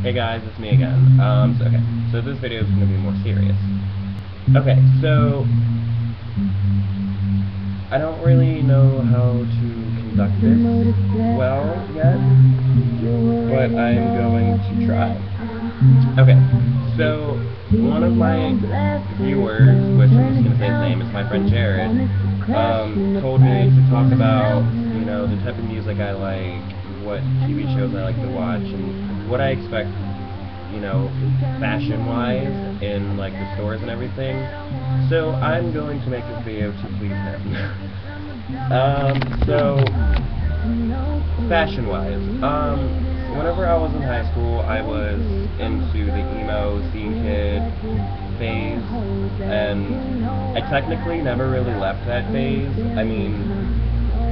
Hey guys, it's me again. So this video is going to be more serious. Okay, so I don't really know how to conduct this well yet, but I'm going to try. Okay, so one of my viewers, which I'm just going to say his name, is my friend Jared, told me to talk about, the type of music I like, what TV shows I like to watch, and what I expect, fashion-wise in, like, the stores and everything. So I'm going to make this video to please him. So, fashion-wise, whenever I was in high school, I was into the emo, scene kid phase, and I technically never really left that phase. I mean,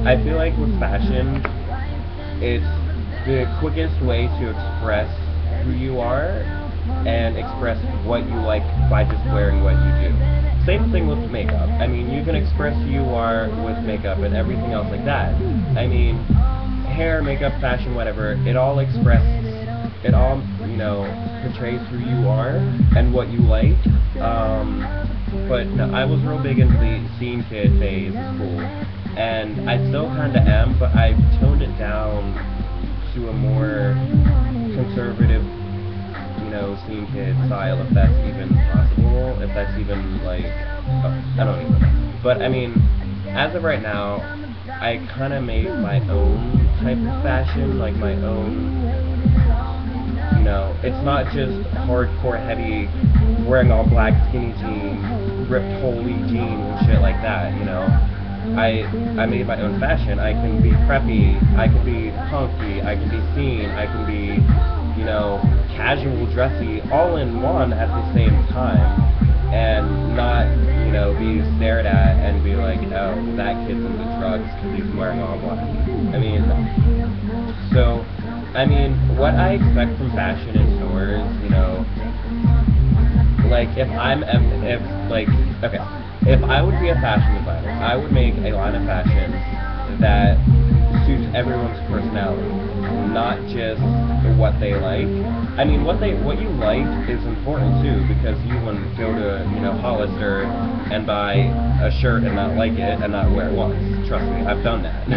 I feel like with fashion, it's the quickest way to express who you are and express what you like by just wearing what you do. Same thing with makeup. I mean, you can express who you are with makeup and everything else like that. I mean, hair, makeup, fashion, whatever, it all, portrays who you are and what you like. But no, I was real big into the scene kid phase of school, and I still kind of am, but I've toned it down to a more conservative, scene kid style, if that's even possible, if that's even, like, I don't even know. But, I mean, as of right now, I kind of made my own type of fashion, like my own, it's not just hardcore heavy, wearing all black skinny jeans, ripped holy jeans and shit like that, I made my own fashion. I can be preppy, I can be punky, I can be scene, I can be, casual, dressy, all in one at the same time, and not, be stared at and be like, oh, that kid's into drugs because he's wearing all black. What I expect from fashion in stores, like, if I would be a fashion designer, I would make a line of fashion that suits everyone's personality, not just what they like. I mean, what you like is important too, because you wouldn't go to, Hollister and buy a shirt and not like it and not wear it once. Trust me, I've done that.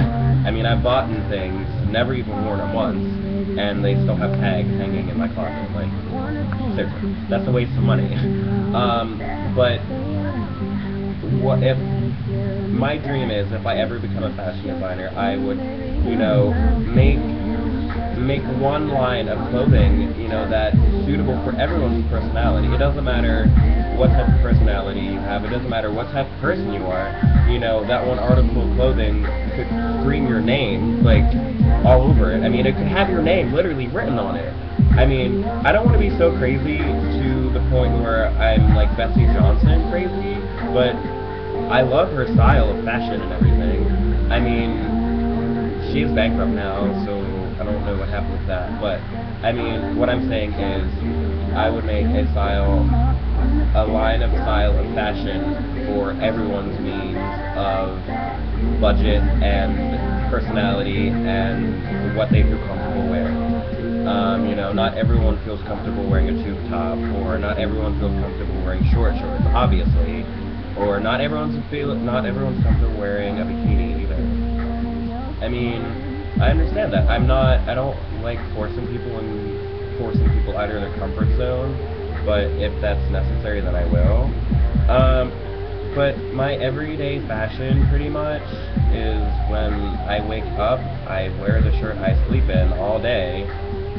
I mean, I've bought things, never even worn them once, and they still have tags hanging in my closet. Like, seriously, that's a waste of money. But what if my dream is, if I ever become a fashion designer, I would, make one line of clothing, that's suitable for everyone's personality. It doesn't matter what type of personality you have. It doesn't matter what type of person you are. That one article of clothing could scream your name, like, all over it. I mean, it could have your name literally written on it. I mean, I don't want to be so crazy to the point where I'm like Bessie Johnson crazy, but I love her style of fashion and everything. I mean, she's bankrupt now, so I don't know what happened with that. But, I mean, what I'm saying is, I would make a line of style of fashion for everyone's means of budget and personality and what they feel comfortable wearing. Not everyone feels comfortable wearing a tube top, or not everyone feels comfortable wearing short shorts, obviously. Or not everyone's comfortable wearing a bikini either. I mean, I understand that. I don't like forcing people out of their comfort zone, but if that's necessary, then I will. But my everyday fashion, pretty much, is when I wake up, I wear the shirt I sleep in all day.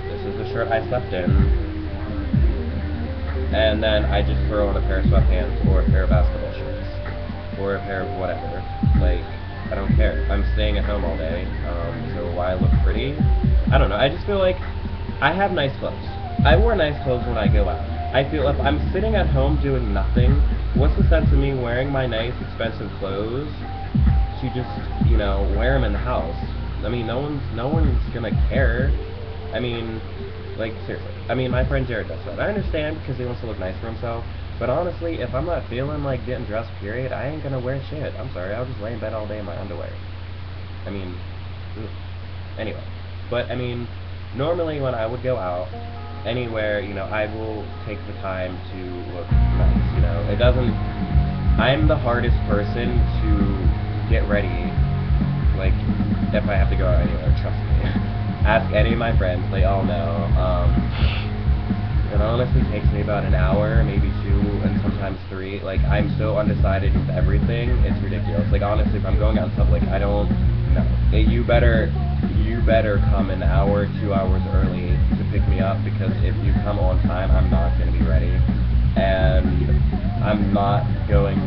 This is the shirt I slept in. And then I just throw on a pair of sweatpants or a pair of basketball shorts, or a pair of whatever. Like, I don't care. I'm staying at home all day, so why look pretty? I don't know. I just feel like I have nice clothes. I wear nice clothes when I go out. I feel if I'm sitting at home doing nothing, what's the sense of me wearing my nice, expensive clothes to just, wear them in the house? I mean, no one's gonna care. I mean, like, seriously. I mean, my friend Jared does that. I understand because he wants to look nice for himself, but honestly, if I'm not feeling like getting dressed, period, I ain't gonna wear shit. I'm sorry, I'll just lay in bed all day in my underwear. I mean, ugh. Anyway. But, I mean, normally when I would go out, anywhere, you know, I will take the time to look nice, you know. It doesn't, I'm the hardest person to get ready, like, if I have to go out anywhere, trust me. Ask any of my friends, they all know. It honestly takes me about an hour, maybe 2, and sometimes 3. Like, I'm so undecided with everything, it's ridiculous. Like, honestly, if I'm going out in public, I don't know. You better come an hour, 2 hours early to pick me up, because if you come on time, I'm not going to be ready. And I'm not going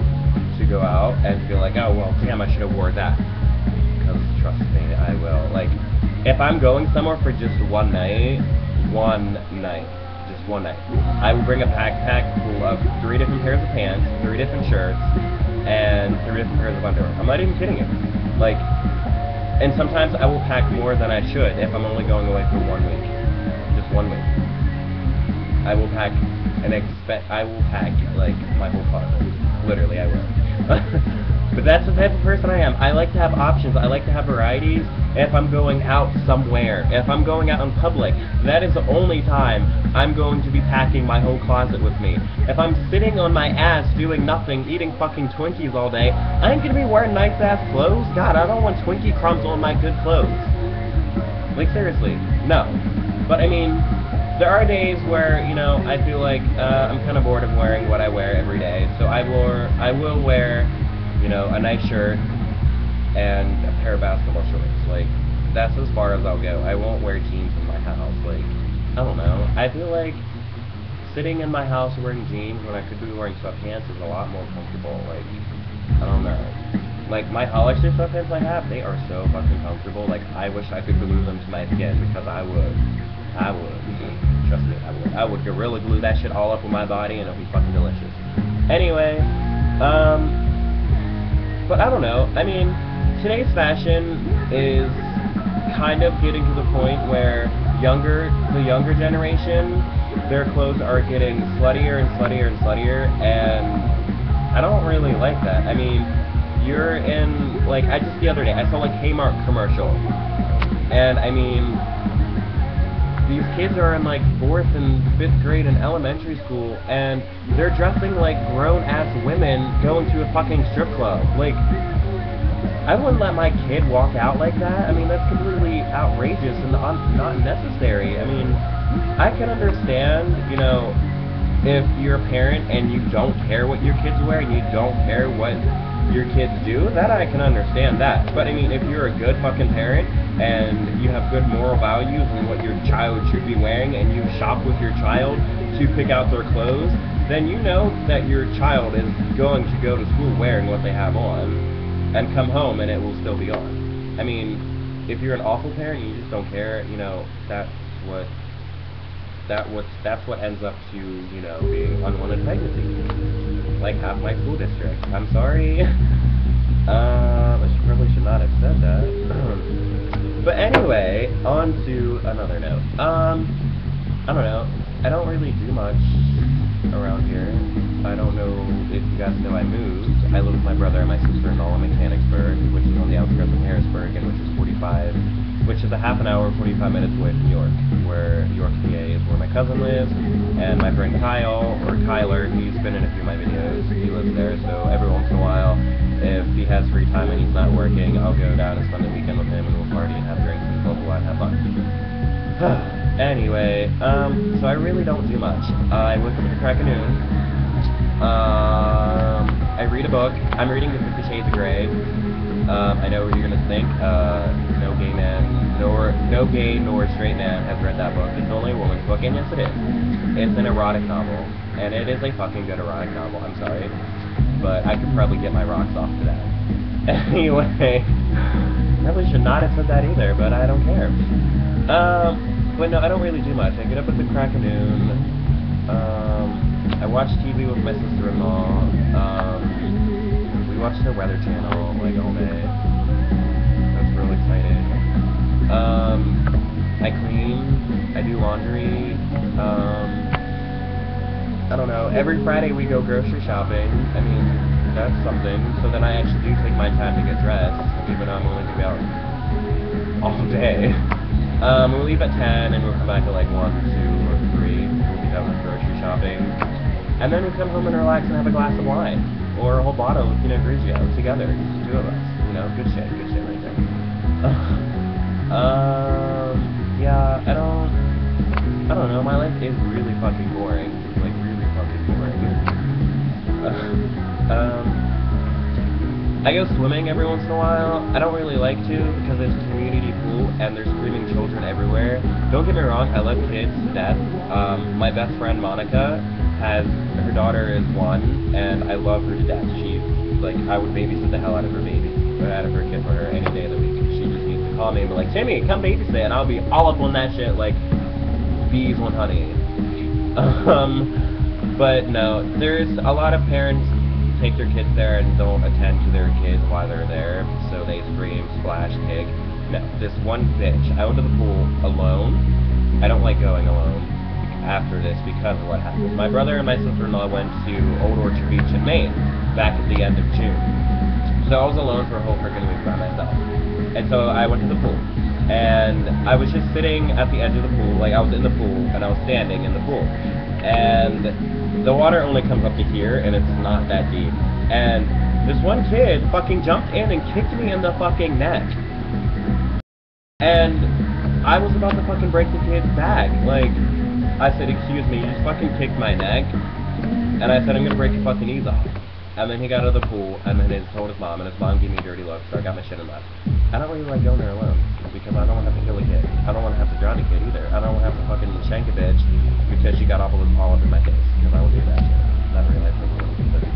to go out and feel like, oh, well, damn, I should have wore that. Because, trust me, I will. Like, if I'm going somewhere for just one night, I will bring a backpack full of 3 different pairs of pants, 3 different shirts, and 3 different pairs of underwear. I'm not even kidding you. Like, and sometimes I will pack more than I should if I'm only going away for 1 week. Just 1 week. I will pack like my whole closet. Literally, I will. But that's the type of person I am. I like to have options. I like to have varieties. If I'm going out somewhere, if I'm going out in public, that is the only time I'm going to be packing my whole closet with me. If I'm sitting on my ass doing nothing, eating fucking Twinkies all day, I ain't gonna be wearing nice ass clothes. God, I don't want Twinkie crumbs on my good clothes. Like, seriously, no. But I mean, there are days where, you know, I feel like I'm kind of bored of wearing what I wear every day, so I will wear, you know, a nice shirt and a pair of basketball shorts. Like, that's as far as I'll go. I won't wear jeans in my house. Like, I don't know. I feel like sitting in my house wearing jeans when I could be wearing sweatpants is a lot more comfortable. Like, I don't know. Like, my Hollister sweatpants I have, they are so fucking comfortable. Like, I wish I could glue them to my skin, because I would. Trust me, I would. I would Gorilla Glue that shit all up with my body, and it'll be fucking delicious. Anyway, but I don't know. I mean, today's fashion is kind of getting to the point where the younger generation, their clothes are getting sluttier and sluttier and sluttier, and I don't really like that. I mean, you're in, like, the other day, I saw, like, Kmart commercial, and, I mean, these kids are in, like, 4th and 5th grade in elementary school, and they're dressing like grown-ass women going to a fucking strip club. Like, I wouldn't let my kid walk out like that. I mean, that's completely outrageous and not necessary. I mean, I can understand, you know, if you're a parent and you don't care what your kids wear and you don't care what your kids do, that I can understand that. But I mean, if you're a good fucking parent and you have good moral values and what your child should be wearing, and you shop with your child to pick out their clothes, then you know that your child is going to go to school wearing what they have on and come home and it will still be on. I mean, if you're an awful parent and you just don't care, you know, that's what ends up to, you know, being unwanted pregnancy. Like half my school district. I'm sorry. I probably should not have said that. But anyway, on to another note. I don't know. I don't really do much around here. I don't know if you guys know I moved. I live with my brother and my sister-in-law in Mechanicsburg, which is on the outskirts of Harrisburg, and which is a half an hour, 45 minutes away from York, where York, PA is where my cousin lives, and my friend Kyle, or Kyler, he's been in a few of my videos, he lives there, so every once in a while, if he has free time and he's not working, I'll go down and spend the weekend with him, and we'll party and have drinks and blah blah blah and have fun. Anyway, so I really don't do much. I wake up at the crack of noon, I read a book. I'm reading the 50 Shades of Grey. I know what you're gonna think. No gay nor straight man have read that book. It's only a woman's book, and yes, it is. It's an erotic novel, and it is a fucking good erotic novel. I'm sorry, but I could probably get my rocks off to that. Anyway, probably should not have said that either, but I don't care. But no, I don't really do much. I get up at the crack of noon. I watch TV with my sister-in-law. We watch the Weather Channel like all day. That's real exciting. I clean. I do laundry. I don't know. Every Friday we go grocery shopping. I mean, that's something. So then I actually do take my time to get dressed, even though I'm only going to be out all day. We'll leave at 10 and we'll come back at like 1, 2, or 3. And then we come home and relax and have a glass of wine. Or a whole bottle of Pinot Grigio together, just the two of us. You know, good shit right there. Yeah, I don't know, my life is really fucking boring. Like, really fucking boring. I go swimming every once in a while. I don't really like to because there's a community pool and there's screaming children everywhere. Don't get me wrong, I love kids to death. My best friend Monica her daughter is 1, and I love her to death. She's like, I would babysit the hell out of her baby, or out of her kid for her any day of the week. She just needs to call me and be like, Timmy, come babysit, and I'll be all up on that shit like bees on honey. But no, there's a lot of parents take their kids there and don't attend to their kids while they're there, so they scream, splash, kick. No, this one bitch, I went to the pool alone. I don't like going alone after this because of what happened. My brother and my sister-in-law went to Old Orchard Beach in Maine back at the end of June. So I was alone for a whole freaking week by myself. And so I went to the pool. And I was just sitting at the edge of the pool, like I was in the pool, and I was standing in the pool. And the water only comes up to here, and it's not that deep. And this one kid fucking jumped in and kicked me in the fucking neck. And I was about to fucking break the kid's back. Like, I said, excuse me, you just fucking kicked my neck. And I said, I'm gonna break your fucking knees off. And then he got out of the pool, and then he told his mom, and his mom gave me a dirty look, so I got my shit and left. I don't really like going there alone, because I don't want to have to kill a kid. I don't want to have to drown a kid either. I don't want to have to fucking shank a bitch because she got all up in my face, because I will do that shit. Not really nice thing to listen to.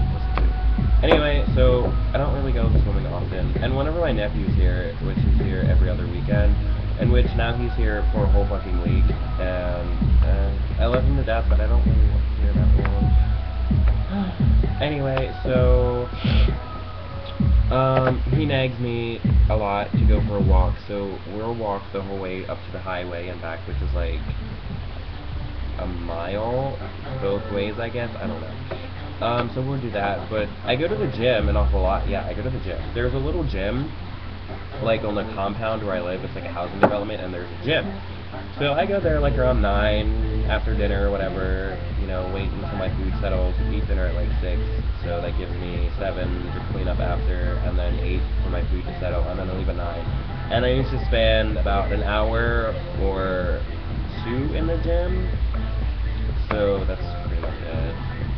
Anyway, so I don't really go swimming often, and whenever my nephew's here, which is here every other weekend, in which now he's here for a whole fucking week, and I love him to death, but I don't really want to hear that long. Anyway, so he nags me a lot to go for a walk, so we'll walk the whole way up to the highway and back, which is like a mile both ways, I guess. I don't know. So we'll do that, but I go to the gym an awful lot. Yeah, I go to the gym. There's a little gym like on the compound where I live. It's like a housing development, and there's a gym. So I go there like around 9 after dinner or whatever, you know, wait until my food settles, eat dinner at like 6, so that gives me 7 to clean up after, and then 8 for my food to settle, and then I leave at 9. And I used to spend about an hour or 2 in the gym, so that's pretty much it.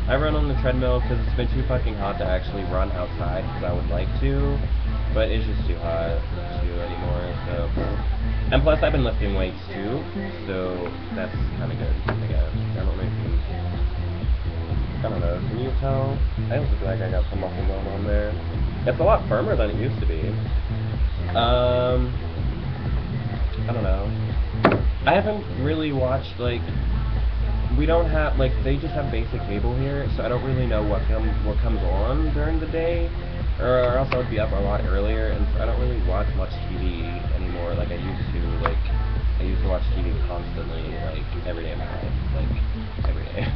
I run on the treadmill because it's been too fucking hot to actually run outside, because I would like to, but it's just too hot to do anymore, so... And plus, I've been lifting weights too, so that's kind of good, I guess. I don't know if you... I don't know, can you tell? I also feel like I got some muscle going on there. It's a lot firmer than it used to be. I don't know. I haven't really watched, like... We don't have, like, they just have basic cable here, so I don't really know what comes on during the day. Or else I would be up a lot earlier, and so I don't really watch much TV anymore like I used to. Like, I used to watch TV constantly, like, every day of my life, like, every day.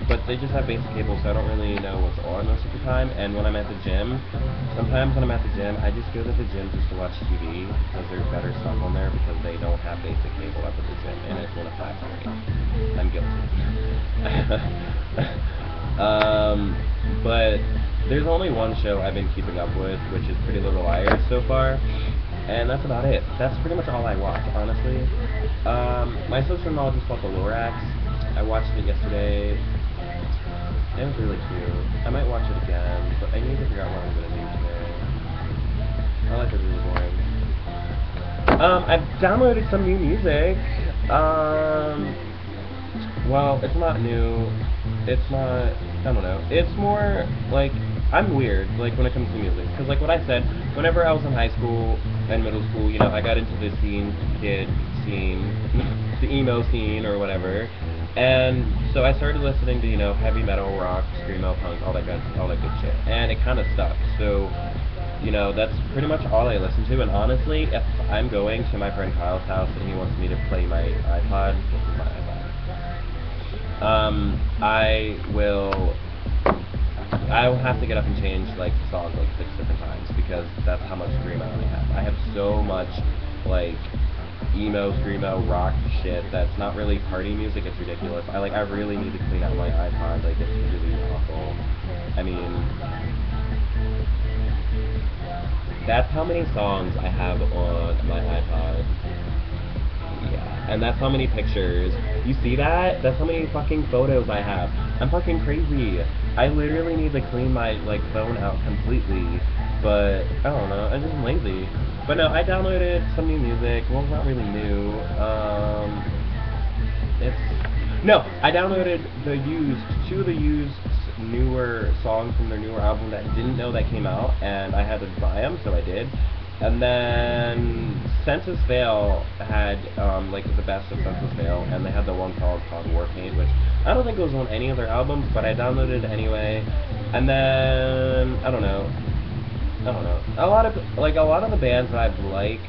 But they just have basic cable, so I don't really know what's on most of the time, and when I'm at the gym, sometimes when I'm at the gym, I just go to the gym just to watch TV, because there's better stuff on there, because they don't have basic cable up at the gym, and it's 1 of 5 for me. I'm guilty. But there's only one show I've been keeping up with, which is Pretty Little Liars so far, and that's about it. That's pretty much all I watch, honestly. My sister-in-law just bought the Lorax. I watched it yesterday. It was really cute. I might watch it again, but I need to figure out what I'm going to do today. My life is really boring. I've downloaded some new music. Well, it's not new. It's not, I don't know. It's more, like, I'm weird, like, when it comes to music. Because, like what I said, whenever I was in high school and middle school, you know, I got into the kid scene, the emo scene or whatever. And so I started listening to, you know, heavy metal, rock, screamo, punk, all that good shit. And it kind of stuck. So, you know, that's pretty much all I listen to. And honestly, if I'm going to my friend Kyle's house and he wants me to play my iPod, this is my iPod. I will have to get up and change, like, the songs, like, 6 different times, because that's how much screamo I have. I have so much, like, emo, screamo, rock shit that's not really party music. It's ridiculous. I really need to clean out my iPod. Like, it's really awful. I mean, that's how many songs I have on my iPod. Yeah, and that's how many pictures. You see that? That's how many fucking photos I have. I'm fucking crazy. I literally need to clean my, like, phone out completely. But, I don't know, I'm just lazy. But no, I downloaded some new music. Well, it's not really new. I downloaded two of the used newer songs from their newer album that I didn't know that came out, and I had to buy them, so I did. And then Senses Fail had like the best of Senses Fail, and they had the one called Warpaint, which I don't think goes on any of their albums, but I downloaded it anyway. And then I don't know. A lot of the bands that I've liked,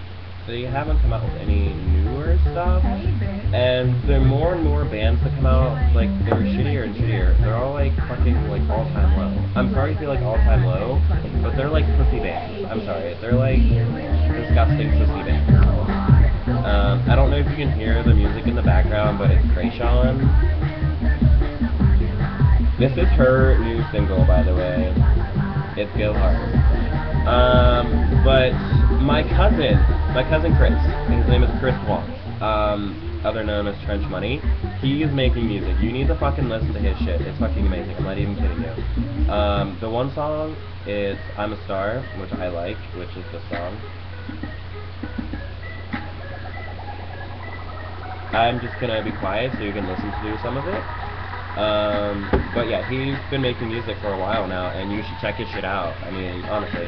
they haven't come out with any newer stuff, and there are more and more bands that come out, like, they're shittier and shittier. They're all, like, fucking, like, all-time low. I'm sorry to feel like all-time low, but they're, like, pussy bands. I'm sorry. They're, like, disgusting pussy bands. I don't know if you can hear the music in the background, but it's Krayshawn. This is her new single, by the way. It's Go Hard. But my cousin Chris, his name is Chris Wong, other known as Trench Money, he is making music. You need to fucking listen to his shit. It's fucking amazing. I'm not even kidding you. The one song is I'm a Star, which I like, which is the song. I'm just gonna be quiet so you can listen to some of it. But yeah, he's been making music for a while now, and you should check his shit out. I mean, honestly.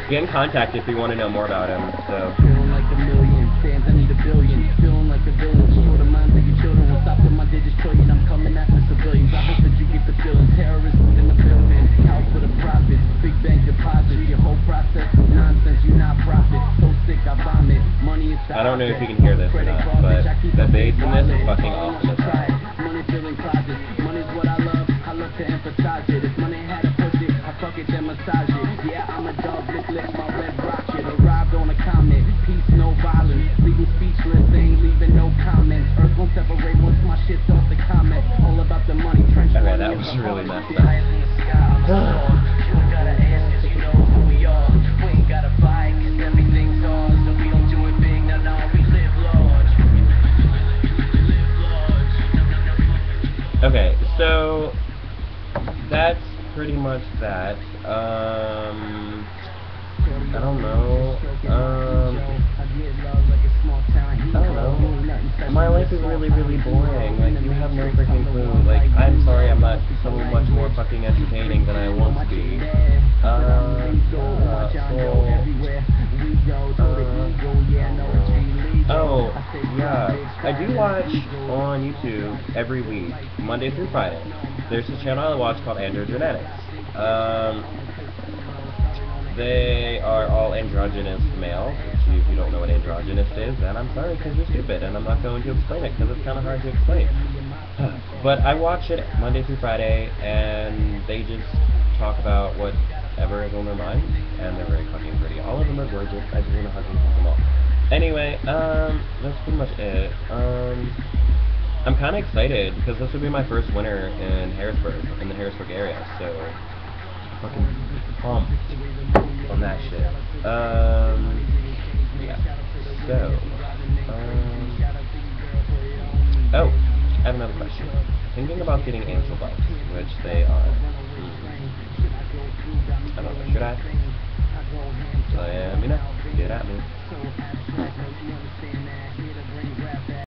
Get in contact if you want to know more about him, so. Feeling like a million, fans, I need a billion. Feeling like a villain, short of minds of your children. Won't stop till my digits trillion. I'm coming after civilians. I hope that you get the feeling. Terrorists in the building, out for the profits. Big bank deposits, your whole process is nonsense. You not profit. So sick, I vomit. Money is. I don't know if you can hear this or not, but the bass in this is fucking awesome. Money filling closets. Money's what I love. I love to emphasize it. If money had to push it, I fuck it, then massage it. Yeah, I'm a dog, lick my red rocket. Arrived on a comment, peace, no violence. Leaving speechless, ain't leaving no comments. Earth won't separate once my shit's off the comment. All about the money, trench. Okay, that was really messed up. Okay, so that's pretty much that. I don't know. My life is really, really boring. Like, you have no freaking clue. Like, I'm sorry I'm not so much more fucking entertaining than I once be. Oh, yeah. I do watch on YouTube every week, Monday through Friday. There's a channel I watch called Androgenetics. They are all androgynous male. If you don't know what androgynous is, then I'm sorry because you're stupid, and I'm not going to explain it because it's kind of hard to explain. But I watch it Monday through Friday, and they just talk about whatever is on their mind, and they're very fucking pretty. All of them are gorgeous. I just want to hug and kiss them all. Anyway, that's pretty much it. I'm kind of excited because this would be my first winter in Harrisburg, in the Harrisburg area, so fucking pumped on that shit. Yeah. So, oh, I have another question. Thinking about getting ankle bites, which they are. I don't know. Should I? Get at me.